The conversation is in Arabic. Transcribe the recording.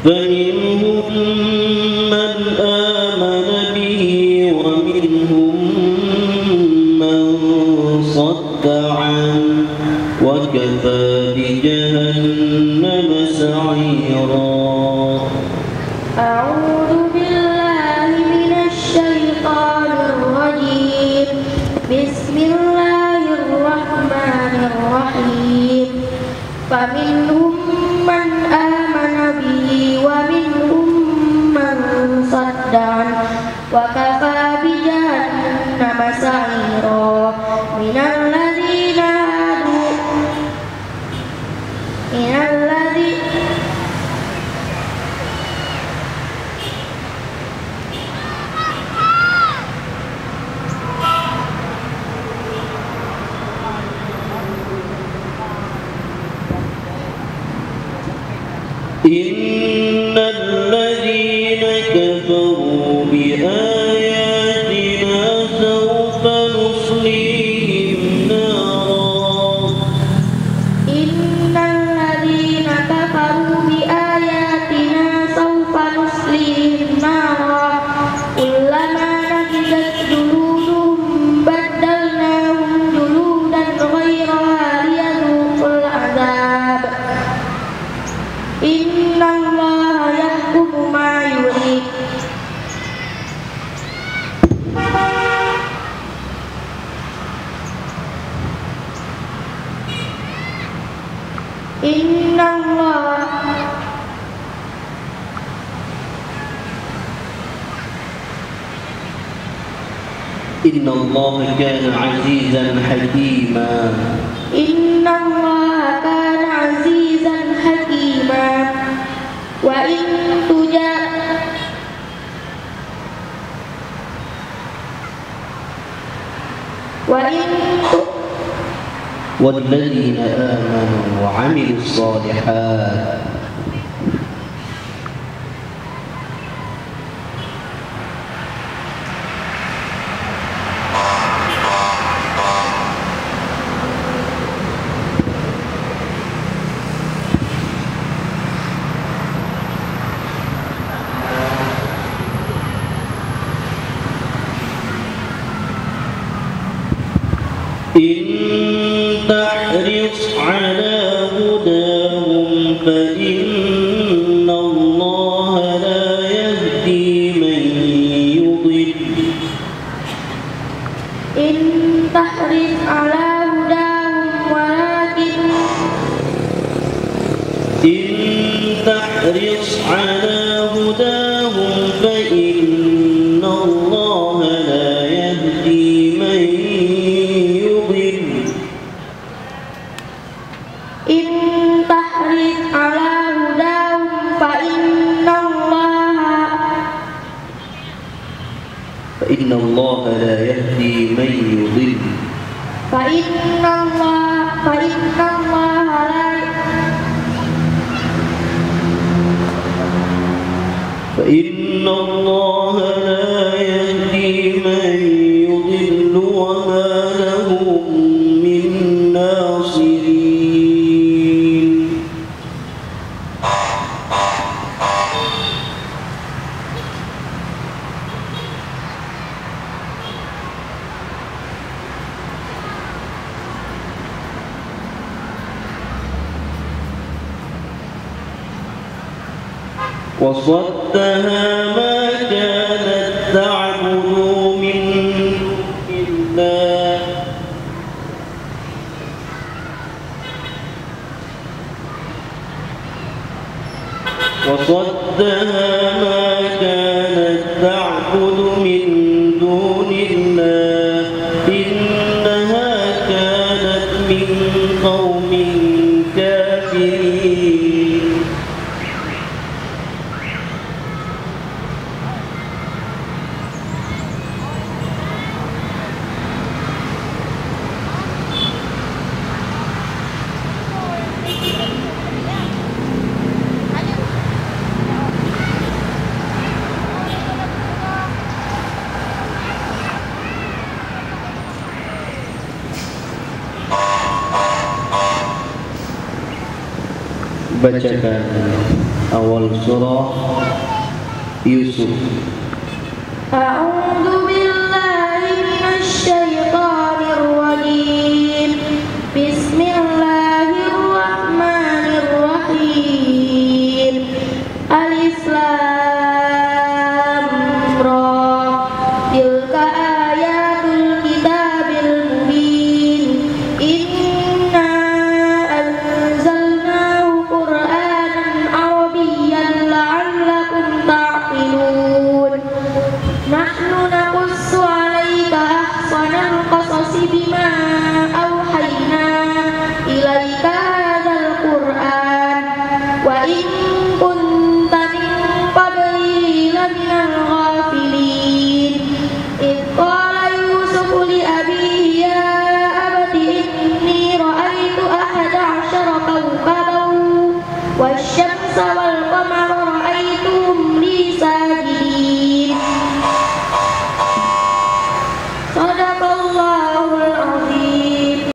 فمنهم من آمن به ومنهم من صد عنه وكفى بجهنم سعيرا. أعوذ بالله من الشيطان الرجيم. بسم الله الرحمن الرحيم. فمنهم من آمن به ومنهم من صد عنه وكفى بجهنم سعيرا. من الذين هادوا إن الذين كفروا بآياتنا سوف نصليهم نارا. إن الذين كفروا بآياتنا سوف نصليهم نارا كلما نضجت جلودهم بدلناهم جلودا غيرها ليذوقوا العذاب. إن الله يحكم ما يريد. إن الله كان عزيزا حكيما. إن الله كان عزيزا حكيما. والذين آمنوا وعملوا الصالحات إن تحرص على هداهم فإن الله لا يهدي من يضل. إن تحرص على هداهم فإن الله لا يهدي من يضل. إن تحرص على هداهم فإن الله لا يهدي من يضل. فإن الله لا يهدي من يضل وما لهم من ناصرين. وصدها ما كانت تعبد من دون الله. وصدها ما كانت تعبد من دون الله إنها كانت من قوم كافرين. Bacakan. awal surah Yusuf. A'udzu billahi minasy syaithanir rajim. Bismillahirrahmanirrahim. Alif Lam Ra. Tilka ayatul kitabil mubin. Inna anzalnahu Qur'anan Arabiyyan la'allakum ta'qilun. Nahnu naqussu 'alaika ahsanal qasasi bima awhayna ilaika hadzal Qur'an wa in kunta min qablihi laminal ghafilin. Idh qala Yusuf li abihi ya abati inni ra'aytu ahada 'ashara kawkaban wasyamsa wal qamara